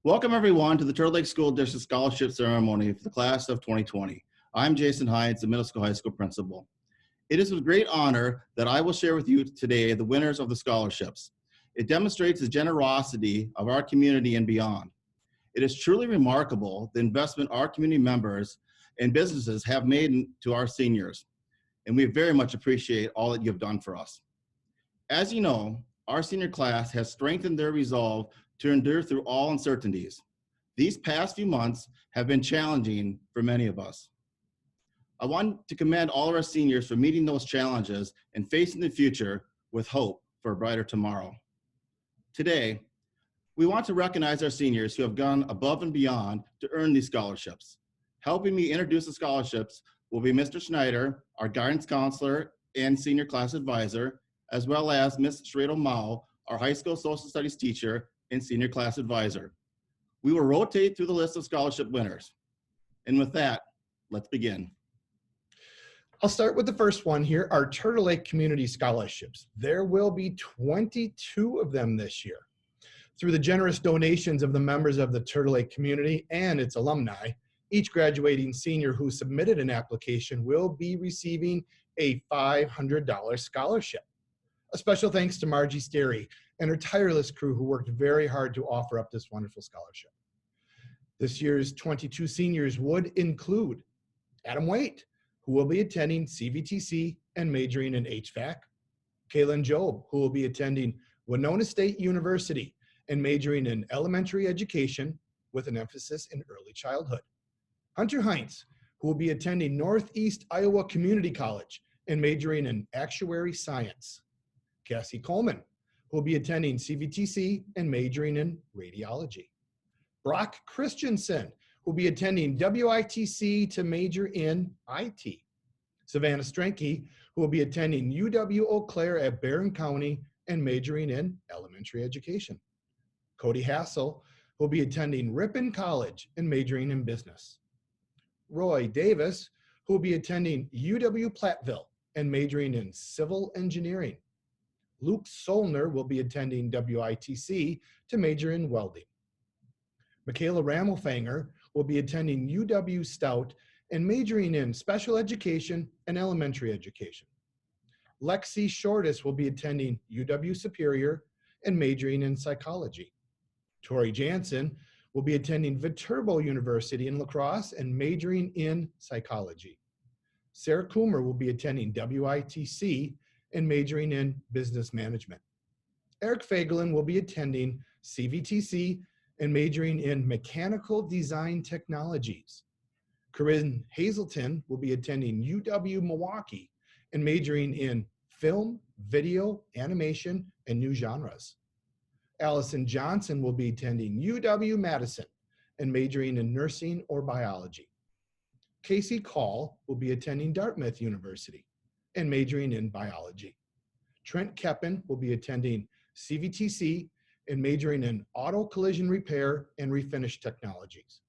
Welcome everyone to the Turtle Lake School District Scholarship Ceremony for the class of 2020. I'm Jason Hines, the middle school high school principal. It is with great honor that I will share with you today the winners of the scholarships. It demonstrates the generosity of our community and beyond. It is truly remarkable the investment our community members and businesses have made to our seniors, and we very much appreciate all that you have done for us. As you know, our senior class has strengthened their resolve to endure through all uncertainties. These past few months have been challenging for many of us. I want to commend all of our seniors for meeting those challenges and facing the future with hope for a brighter tomorrow. Today, we want to recognize our seniors who have gone above and beyond to earn these scholarships. Helping me introduce the scholarships will be Mr. Schneider, our guidance counselor and senior class advisor, as well as Ms. Schradel Mao, our high school social studies teacher and senior class advisor. We will rotate through the list of scholarship winners. And with that, let's begin. I'll start with the first one here, our Turtle Lake Community Scholarships. There will be 22 of them this year. Through the generous donations of the members of the Turtle Lake community and its alumni, each graduating senior who submitted an application will be receiving a $500 scholarship. A special thanks to Margie Sterry and her tireless crew who worked very hard to offer up this wonderful scholarship. This year's 22 seniors would include Adam Waite, who will be attending CVTC and majoring in HVAC, Kaylin Job, who will be attending Winona State University and majoring in elementary education with an emphasis in early childhood, Hunter Heinz, who will be attending Northeast Iowa Community College and majoring in actuary science, Cassie Coleman, who will be attending CVTC and majoring in radiology, Brock Christensen, who will be attending WITC to major in IT, Savannah Strenke, who will be attending UW Eau Claire at Barron County and majoring in elementary education, Cody Hassel, who will be attending Ripon College and majoring in business, Roy Davis, who will be attending UW Platteville and majoring in civil engineering, Luke Solner will be attending WITC to major in welding, Michaela Rammelfanger will be attending UW Stout and majoring in special education and elementary education, Lexi Shortis will be attending UW Superior and majoring in psychology, Tori Jansen will be attending Viterbo University in La Crosse and majoring in psychology, Sarah Coomer will be attending WITC and majoring in business management, Eric Fagelin will be attending CVTC and majoring in mechanical design technologies, Corinne Hazelton will be attending UW Milwaukee and majoring in film, video, animation, and new genres, Allison Johnson will be attending UW Madison and majoring in nursing or biology, Casey Call will be attending Dartmouth University and majoring in biology, Trent Keppen will be attending CVTC and majoring in auto collision repair and refinish technologies,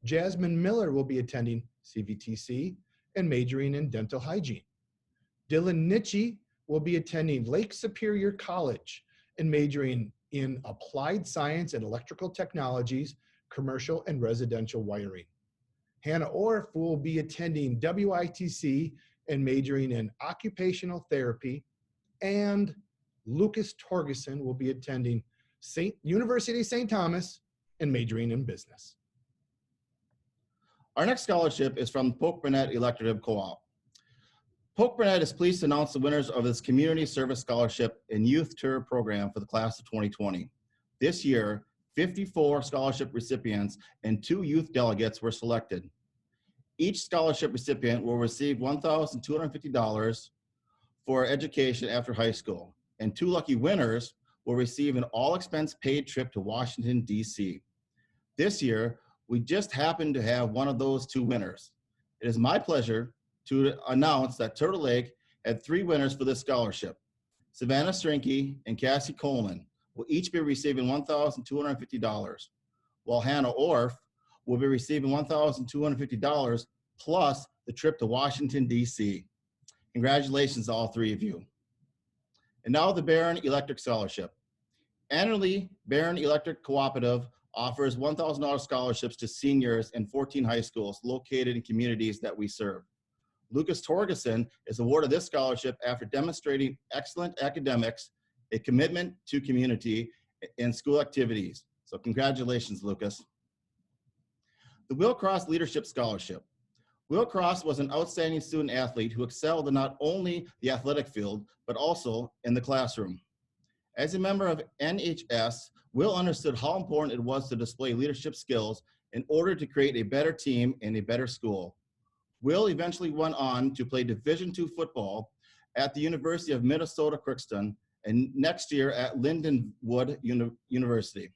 Jasmine Miller will be attending CVTC and majoring in dental hygiene, Dylan Nitchie will be attending Lake Superior College and majoring in applied science and electrical technologies, commercial and residential wiring, Hannah Orff will be attending WITC and majoring in occupational therapy, and Lucas Torgerson will be attending University of St. Thomas and majoring in business. Our next scholarship is from Polk Burnett Electric Co-op. Polk Burnett is pleased to announce the winners of this Community Service Scholarship and Youth Tour program for the class of 2020. This year, 54 scholarship recipients and 2 youth delegates were selected. Each scholarship recipient will receive $1,250 for education after high school, and 2 lucky winners will receive an all-expense paid trip to Washington, D.C. This year, we just happened to have one of those 2 winners. It is my pleasure to announce that Turtle Lake had 3 winners for this scholarship. Savannah Strenke and Cassie Coleman will each be receiving $1,250, while Hannah Orff will be receiving $1,250 plus the trip to Washington, D.C. Congratulations to all 3 of you. And now the Barron Electric Scholarship. Annually, Barron Electric Cooperative offers $1,000 scholarships to seniors in 14 high schools located in communities that we serve. Lucas Torgerson is awarded this scholarship after demonstrating excellent academics, a commitment to community, and school activities. So congratulations, Lucas. The Will Cross Leadership Scholarship. Will Cross was an outstanding student athlete who excelled in not only the athletic field, but also in the classroom. As a member of NHS, Will understood how important it was to display leadership skills in order to create a better team and a better school. Will eventually went on to play Division II football at the University of Minnesota Crookston and next year at Lindenwood University.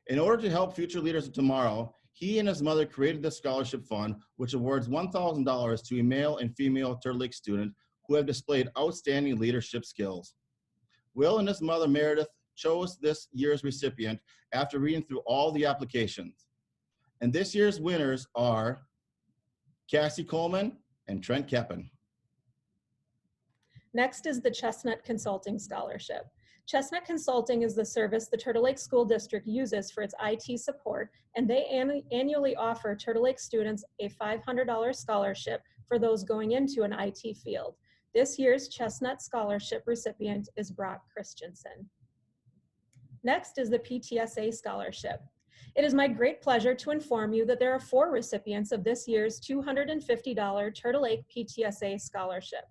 In order to help future leaders of tomorrow, he and his mother created the scholarship fund, which awards $1,000 to a male and female Turtle Lake student who have displayed outstanding leadership skills. Will and his mother, Meredith, chose this year's recipient after reading through all the applications. And this year's winners are Cassie Coleman and Trent Keppen. Next is the Chestnut Consulting Scholarship. Chestnut Consulting is the service the Turtle Lake School District uses for its IT support, and they annually offer Turtle Lake students a $500 scholarship for those going into an IT field. This year's Chestnut Scholarship recipient is Brock Christensen. Next is the PTSA Scholarship. It is my great pleasure to inform you that there are 4 recipients of this year's $250 Turtle Lake PTSA Scholarship.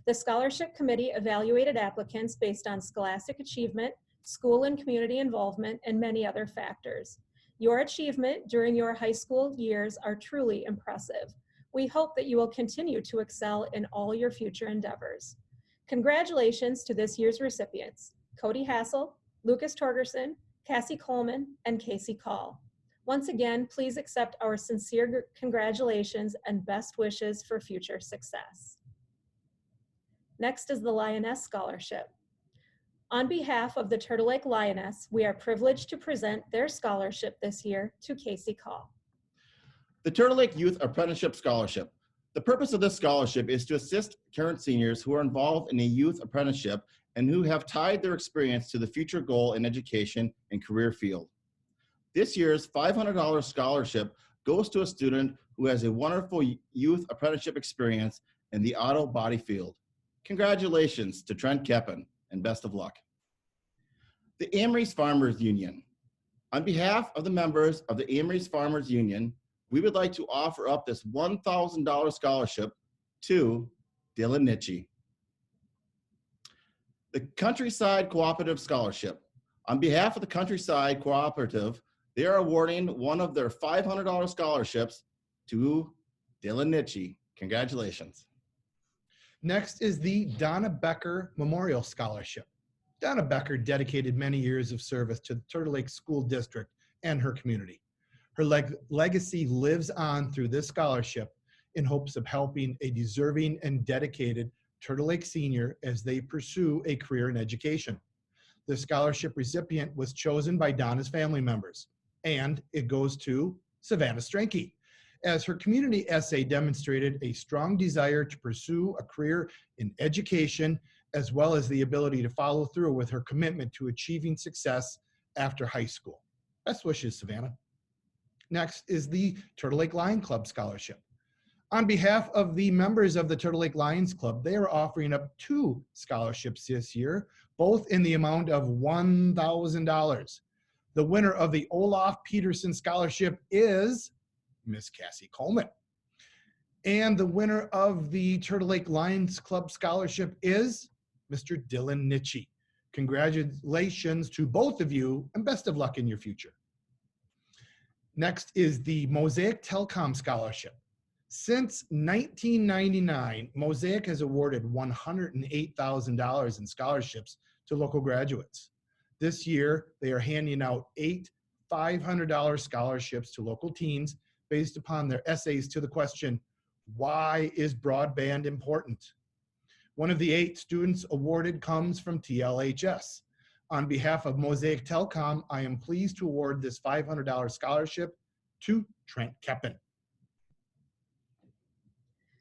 The scholarship committee evaluated applicants based on scholastic achievement, school and community involvement, and many other factors. Your achievement during your high school years are truly impressive. We hope that you will continue to excel in all your future endeavors. Congratulations to this year's recipients, Cody Hassel, Lucas Torgerson, Cassie Coleman, and Casey Call. Once again, please accept our sincere congratulations and best wishes for future success. Next is the Lioness Scholarship. On behalf of the Turtle Lake Lioness, we are privileged to present their scholarship this year to Casey Call. The Turtle Lake Youth Apprenticeship Scholarship. The purpose of this scholarship is to assist current seniors who are involved in a youth apprenticeship and who have tied their experience to the future goal in education and career field. This year's $500 scholarship goes to a student who has a wonderful youth apprenticeship experience in the auto body field. Congratulations to Trent Keppen and best of luck. The Amory's Farmers Union. On behalf of the members of the Amory's Farmers Union, we would like to offer up this $1,000 scholarship to Dylan Nitchie. The Countryside Cooperative Scholarship. On behalf of the Countryside Cooperative, they are awarding one of their $500 scholarships to Dylan Nitchie. Congratulations. Next is the Donna Becker Memorial Scholarship. Donna Becker dedicated many years of service to the Turtle Lake School District and her community. Her legacy lives on through this scholarship in hopes of helping a deserving and dedicated Turtle Lake senior as they pursue a career in education. The scholarship recipient was chosen by Donna's family members, and it goes to Savannah Strenke, as her community essay demonstrated a strong desire to pursue a career in education, as well as the ability to follow through with her commitment to achieving success after high school. Best wishes, Savannah. Next is the Turtle Lake Lion Club Scholarship. On behalf of the members of the Turtle Lake Lions Club, they are offering up 2 scholarships this year, both in the amount of $1,000. The winner of the Olaf Peterson Scholarship is Miss Cassie Coleman. And the winner of the Turtle Lake Lions Club Scholarship is Mr. Dylan Nitchie. Congratulations to both of you and best of luck in your future. Next is the Mosaic Telecom Scholarship. Since 1999, Mosaic has awarded $108,000 in scholarships to local graduates. This year, they are handing out 8 $500 scholarships to local teens based upon their essays to the question, why is broadband important? One of the 8 students awarded comes from TLHS. On behalf of Mosaic Telecom, I am pleased to award this $500 scholarship to Trent Keppen.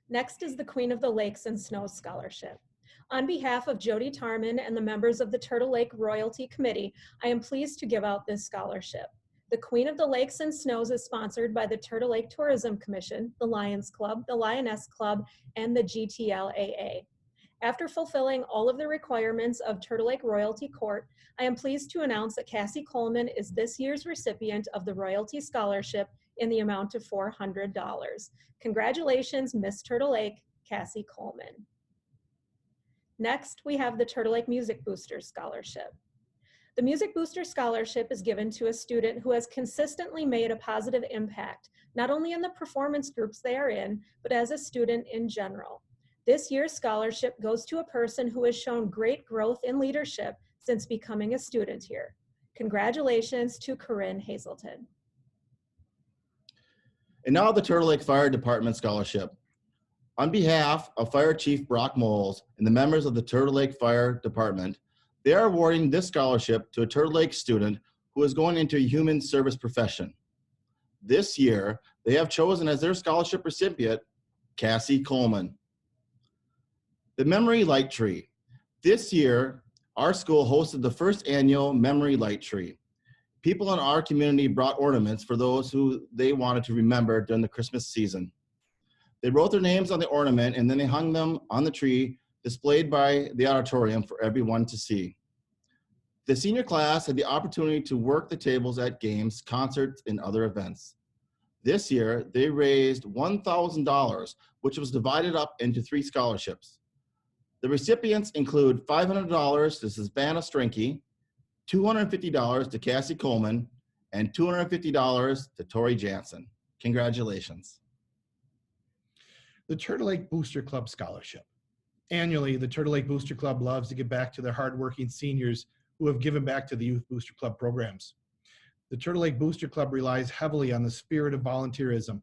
Next is the Queen of the Lakes and Snows Scholarship. On behalf of Jody Tarman and the members of the Turtle Lake Royalty Committee, I am pleased to give out this scholarship. The Queen of the Lakes and Snows is sponsored by the Turtle Lake Tourism Commission, the Lions Club, the Lioness Club, and the GTLAA. After fulfilling all of the requirements of Turtle Lake Royalty Court, I am pleased to announce that Cassie Coleman is this year's recipient of the Royalty Scholarship in the amount of $400. Congratulations, Miss Turtle Lake, Cassie Coleman. Next, we have the Turtle Lake Music Booster Scholarship. The Music Booster Scholarship is given to a student who has consistently made a positive impact, not only in the performance groups they are in, but as a student in general. This year's scholarship goes to a person who has shown great growth in leadership since becoming a student here. Congratulations to Corinne Hazelton. And now the Turtle Lake Fire Department Scholarship. On behalf of Fire Chief Brock Moles and the members of the Turtle Lake Fire Department, they are awarding this scholarship to a Turtle Lake student who is going into a human service profession. This year, they have chosen as their scholarship recipient, Cassie Coleman. The Memory Light Tree. This year, our school hosted the first annual Memory Light Tree. People in our community brought ornaments for those who they wanted to remember during the Christmas season. They wrote their names on the ornament and then they hung them on the tree displayed by the auditorium for everyone to see. The senior class had the opportunity to work the tables at games, concerts, and other events. This year, they raised $1,000, which was divided up into 3 scholarships. The recipients include $500 to Savannah Strinky, $250 to Cassie Coleman, and $250 to Tori Jansen. Congratulations. The Turtle Lake Booster Club Scholarship. Annually, the Turtle Lake Booster Club loves to give back to their hardworking seniors who have given back to the Youth Booster Club programs. The Turtle Lake Booster Club relies heavily on the spirit of volunteerism,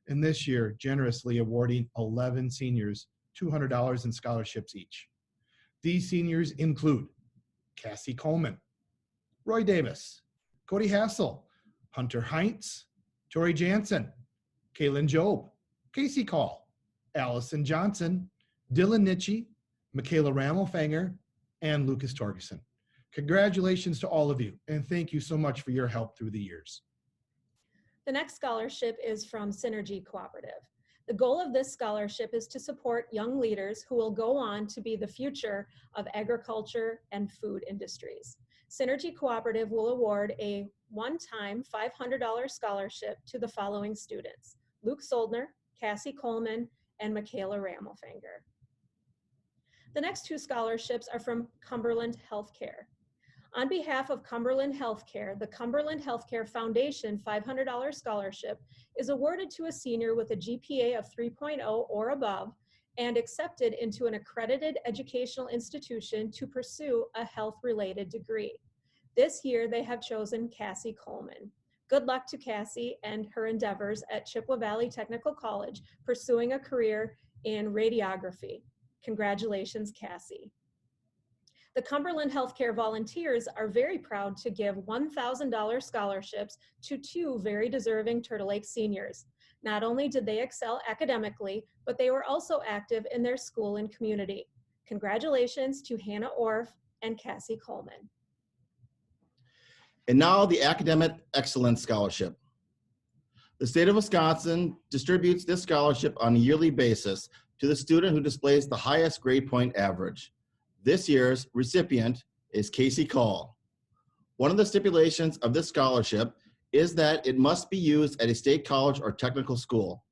and this year generously awarding 11 seniors $200 in scholarships each. These seniors include Cassie Coleman, Roy Davis, Cody Hassel, Hunter Heinz, Tori Jansen, Kaylin Job, Casey Call, Allison Johnson, Dylan Nitchie, Michaela Ramelfanger, and Lucas Torgerson. Congratulations to all of you, and thank you so much for your help through the years. The next scholarship is from Synergy Cooperative. The goal of this scholarship is to support young leaders who will go on to be the future of agriculture and food industries. Synergy Cooperative will award a one-time $500 scholarship to the following students: Luke Soldner, Cassie Coleman, and Michaela Ramelfanger. The next 2 scholarships are from Cumberland Healthcare. On behalf of Cumberland Healthcare, the Cumberland Healthcare Foundation $500 scholarship is awarded to a senior with a GPA of 3.0 or above and accepted into an accredited educational institution to pursue a health-related degree. This year, they have chosen Cassie Coleman. Good luck to Cassie and her endeavors at Chippewa Valley Technical College, pursuing a career in radiography. Congratulations, Cassie. The Cumberland Healthcare Volunteers are very proud to give $1,000 scholarships to 2 very deserving Turtle Lake seniors. Not only did they excel academically, but they were also active in their school and community. Congratulations to Hannah Orff and Cassie Coleman. And now the Academic Excellence Scholarship. The state of Wisconsin distributes this scholarship on a yearly basis to the student who displays the highest grade point average. This year's recipient is Casey Call. One of the stipulations of this scholarship is that it must be used at a state college or technical school.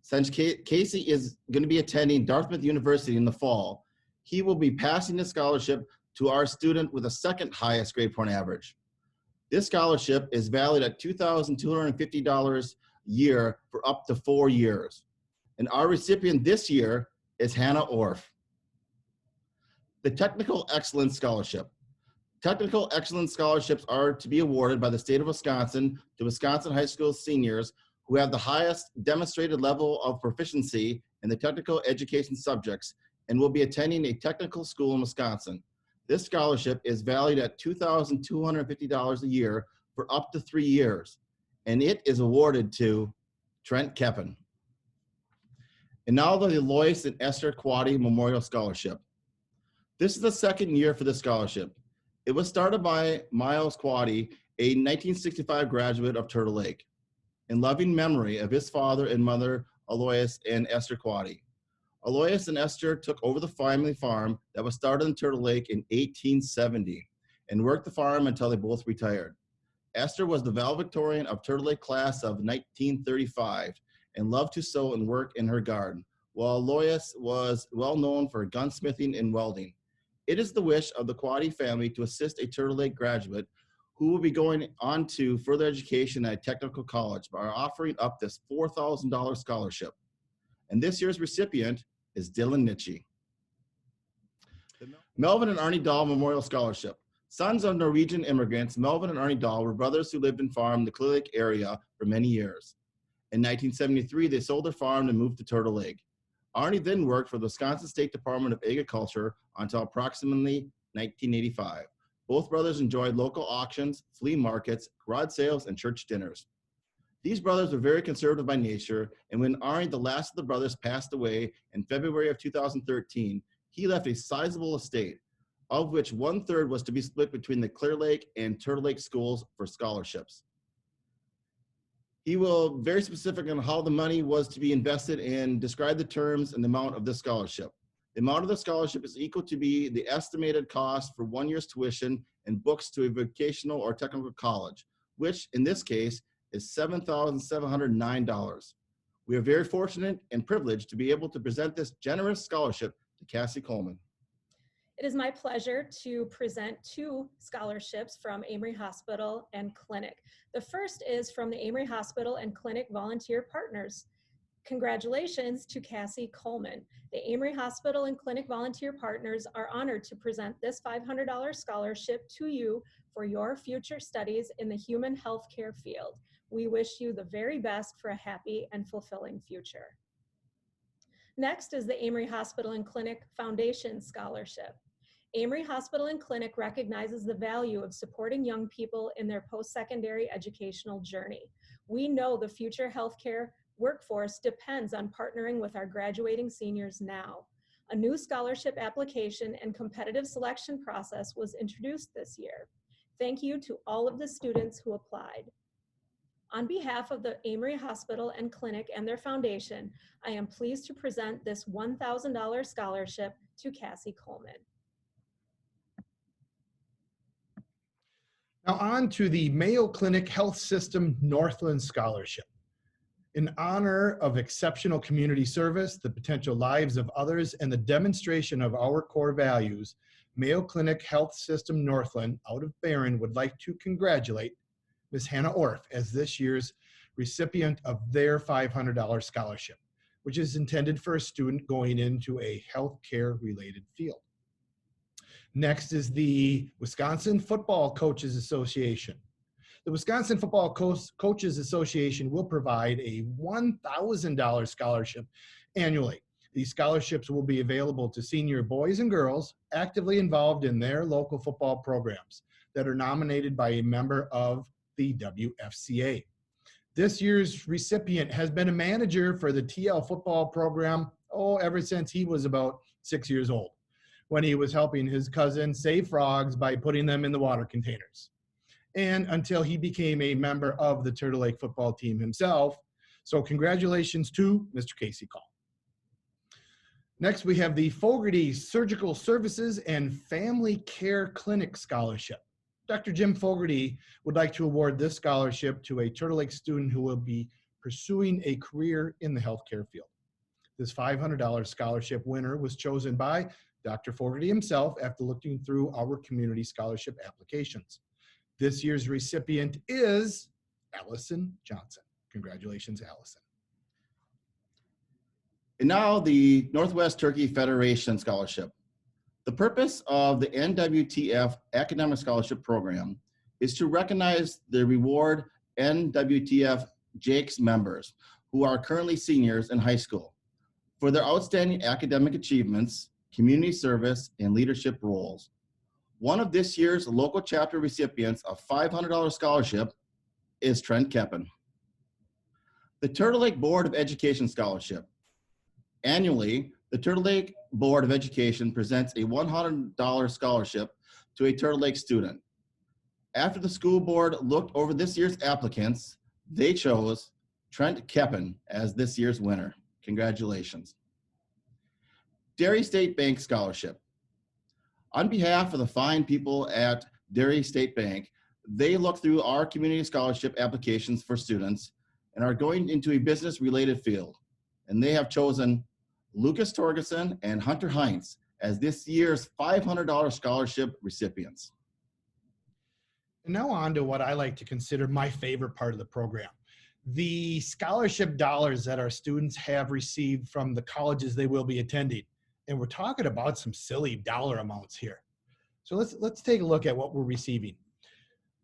Since Casey is going to be attending Dartmouth University in the fall, he will be passing the scholarship to our student with the 2nd highest grade point average. This scholarship is valued at $2,250 a year for up to 4 years. And our recipient this year is Hannah Orff. The Technical Excellence Scholarship. Technical Excellence Scholarships are to be awarded by the state of Wisconsin to Wisconsin high school seniors who have the highest demonstrated level of proficiency in the technical education subjects and will be attending a technical school in Wisconsin. This scholarship is valued at $2,250 a year for up to 3 years, and it is awarded to Trent Keppen. And now the Lois and Esther Quaddy Memorial Scholarship. This is the 2nd year for this scholarship. It was started by Miles Quaddy a 1965 graduate of Turtle Lake, in loving memory of his father and mother, Alois and Esther Quaddy. Alois and Esther took over the family farm that was started in Turtle Lake in 1870 and worked the farm until they both retired. Esther was the valedictorian of Turtle Lake class of 1935 and loved to sew and work in her garden, while Alois was well known for gunsmithing and welding. It is the wish of the Quaddy family to assist a Turtle Lake graduate who will be going on to further education at a technical college by offering up this $4,000 scholarship. And this year's recipient is Dylan Nitchie. The Melvin and Arnie Dahl Memorial Scholarship. Sons of Norwegian immigrants, Melvin and Arnie Dahl were brothers who lived and farmed the Clear Lake area for many years. In 1973, they sold their farm and moved to Turtle Lake. Arnie then worked for the Wisconsin State Department of Agriculture until approximately 1985. Both brothers enjoyed local auctions, flea markets, garage sales, and church dinners. These brothers were very conservative by nature, and when Arnie, the last of the brothers, passed away in February of 2013, he left a sizable estate, of which 1/3 was to be split between the Clear Lake and Turtle Lake schools for scholarships. He will be very specific on how the money was to be invested and describe the terms and the amount of the scholarship. The amount of the scholarship is equal to be the estimated cost for 1 year's tuition and books to a vocational or technical college, which in this case is $7,709. We are very fortunate and privileged to be able to present this generous scholarship to Cassie Coleman. It is my pleasure to present 2 scholarships from Amory Hospital and Clinic. The first is from the Amory Hospital and Clinic Volunteer Partners. Congratulations to Cassie Coleman. The Amory Hospital and Clinic Volunteer Partners are honored to present this $500 scholarship to you for your future studies in the human healthcare field. We wish you the very best for a happy and fulfilling future. Next is the Amory Hospital and Clinic Foundation Scholarship. Amory Hospital and Clinic recognizes the value of supporting young people in their post-secondary educational journey. We know the future healthcare workforce depends on partnering with our graduating seniors now. A new scholarship application and competitive selection process was introduced this year. Thank you to all of the students who applied. On behalf of the Amory Hospital and Clinic and their foundation, I am pleased to present this $1,000 scholarship to Cassie Coleman. Now on to the Mayo Clinic Health System Northland Scholarship. In honor of exceptional community service, the potential lives of others, and the demonstration of our core values, Mayo Clinic Health System Northland out of Barron would like to congratulate Ms. Hannah Orff as this year's recipient of their $500 scholarship, which is intended for a student going into a healthcare related field. Next is the Wisconsin Football Coaches Association. The Wisconsin Football Coaches Association will provide a $1,000 scholarship annually. These scholarships will be available to senior boys and girls actively involved in their local football programs that are nominated by a member of the WFCA. This year's recipient has been a manager for the TL football program, ever since he was about 6 years old, when he was helping his cousin save frogs by putting them in the water containers, and until he became a member of the Turtle Lake football team himself. So congratulations to Mr. Casey Call. Next, we have the Fogarty Surgical Services and Family Care Clinic Scholarship. Dr. Jim Fogarty would like to award this scholarship to a Turtle Lake student who will be pursuing a career in the healthcare field. This $500 scholarship winner was chosen by Dr. Fogarty himself after looking through our community scholarship applications. This year's recipient is Allison Johnson. Congratulations, Allison. And now the Northwest Turkey Federation Scholarship. The purpose of the NWTF Academic Scholarship Program is to recognize the reward NWTF JAKES members who are currently seniors in high school for their outstanding academic achievements, community service, and leadership roles. One of this year's local chapter recipients of $500 scholarship is Trent Keppen. The Turtle Lake Board of Education Scholarship. Annually, the Turtle Lake Board of Education presents a $100 scholarship to a Turtle Lake student. After the school board looked over this year's applicants, they chose Trent Keppen as this year's winner. Congratulations. Derry State Bank Scholarship. On behalf of the fine people at Derry State Bank, they looked through our community scholarship applications for students and are going into a business-related field. And they have chosen Lucas Torgerson and Hunter Heinz as this year's $500 scholarship recipients. And now on to what I like to consider my favorite part of the program. The scholarship dollars that our students have received from the colleges they will be attending. And we're talking about some silly dollar amounts here. So let's take a look at what we're receiving.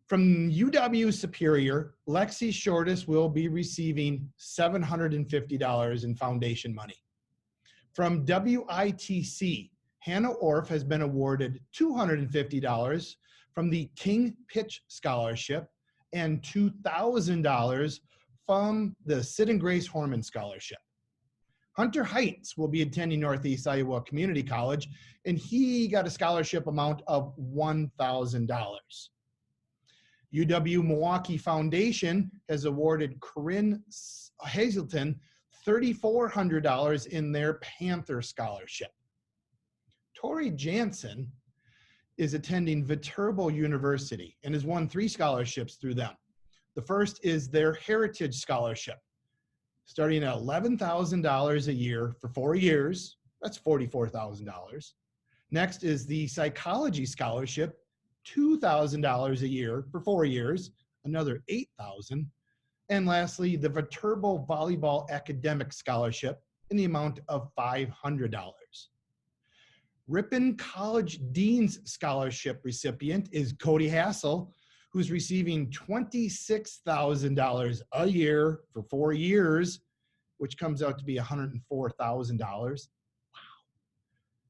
From UW Superior, Lexi Shortis will be receiving $750 in foundation money. From WITC, Hannah Orff has been awarded $250 from the King Pitch Scholarship and $2,000 from the Sid and Grace Horman Scholarship. Hunter Heights will be attending Northeast Iowa Community College, and he got a scholarship amount of $1,000. UW Milwaukee Foundation has awarded Corinne Hazelton $3,400 in their Panther Scholarship. Tori Jansen is attending Viterbo University and has won 3 scholarships through them. The first is their Heritage Scholarship, starting at $11,000 a year for 4 years. That's $44,000. Next is the Psychology Scholarship, $2,000 a year for 4 years, another $8,000. And lastly, the Viterbo Volleyball Academic Scholarship in the amount of $500. Ripon College Dean's Scholarship recipient is Cody Hassel, who's receiving $26,000 a year for 4 years, which comes out to be $104,000. Wow.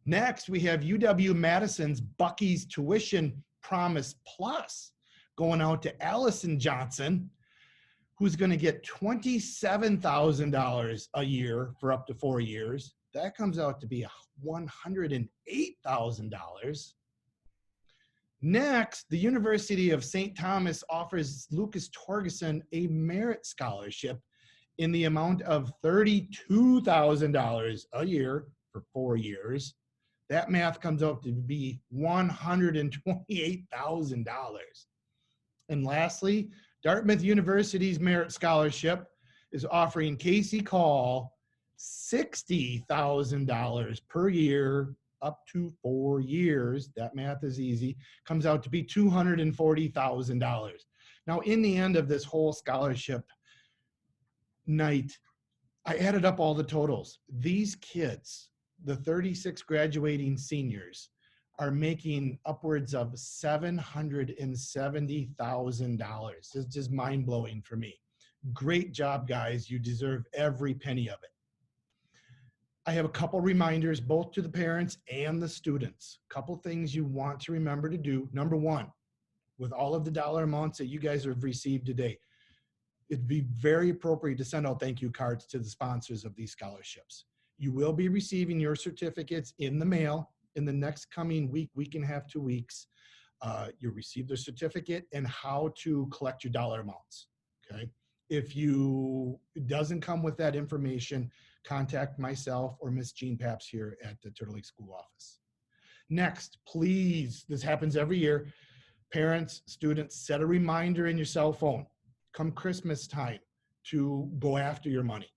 Next, we have UW-Madison's Bucky's Tuition Promise Plus going out to Allison Johnson, who's going to get $27,000 a year for up to 4 years. That comes out to be $108,000. Next, the University of St. Thomas offers Lucas Torgerson a merit scholarship in the amount of $32,000 a year for 4 years. That math comes out to be $128,000. And lastly, Dartmouth University's merit scholarship is offering Casey Call $60,000 per year up to 4 years. That math is easy. Comes out to be $240,000. Now, in the end of this whole scholarship night, I added up all the totals. These kids, the 36 graduating seniors, are making upwards of $770,000. It's just mind-blowing for me. Great job, guys. You deserve every penny of it. I have a couple reminders, both to the parents and the students. A couple things you want to remember to do. Number one, with all of the dollar amounts that you guys have received today, it'd be very appropriate to send out thank you cards to the sponsors of these scholarships. You will be receiving your certificates in the mail in the next coming week, week and a half, 2 weeks. You'll receive the certificate and how to collect your dollar amounts, okay? If it doesn't come with that information, contact myself or Miss Jean Paps here at the Turtle Lake School office. Next, please, this happens every year, parents, students, set a reminder in your cell phone come Christmas time to go after your money.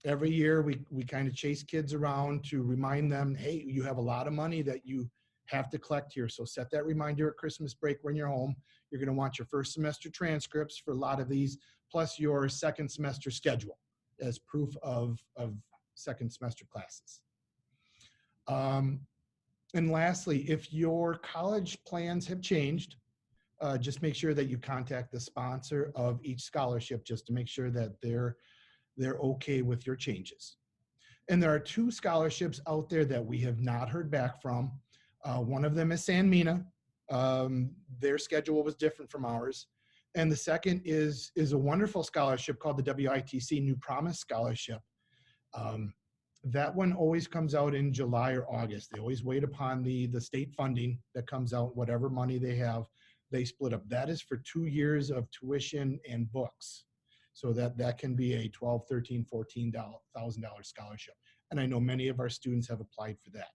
Every year we kind of chase kids around to remind them, hey, you have a lot of money that you have to collect here. So set that reminder at Christmas break when you're home. You're going to want your first semester transcripts for a lot of these, plus your second semester schedule as proof of second semester classes. And lastly, if your college plans have changed, just make sure that you contact the sponsor of each scholarship just to make sure that they're okay with your changes. And there are 2 scholarships out there that we have not heard back from. One of them is San Mina. Their schedule was different from ours. And the second is a wonderful scholarship called the WITC New Promise Scholarship. That one always comes out in July or August. They always wait upon the state funding that comes out, whatever money they have. they split up. That is for 2 years of tuition and books. So that can be a $12,000, $13,000, $14,000 scholarship. And I know many of our students have applied for that.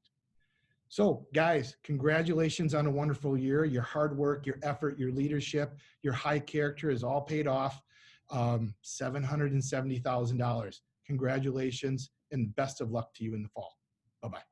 So guys, congratulations on a wonderful year. Your hard work, your effort, your leadership, your high character is all paid off. $770,000. Congratulations and best of luck to you in the fall. Bye-bye.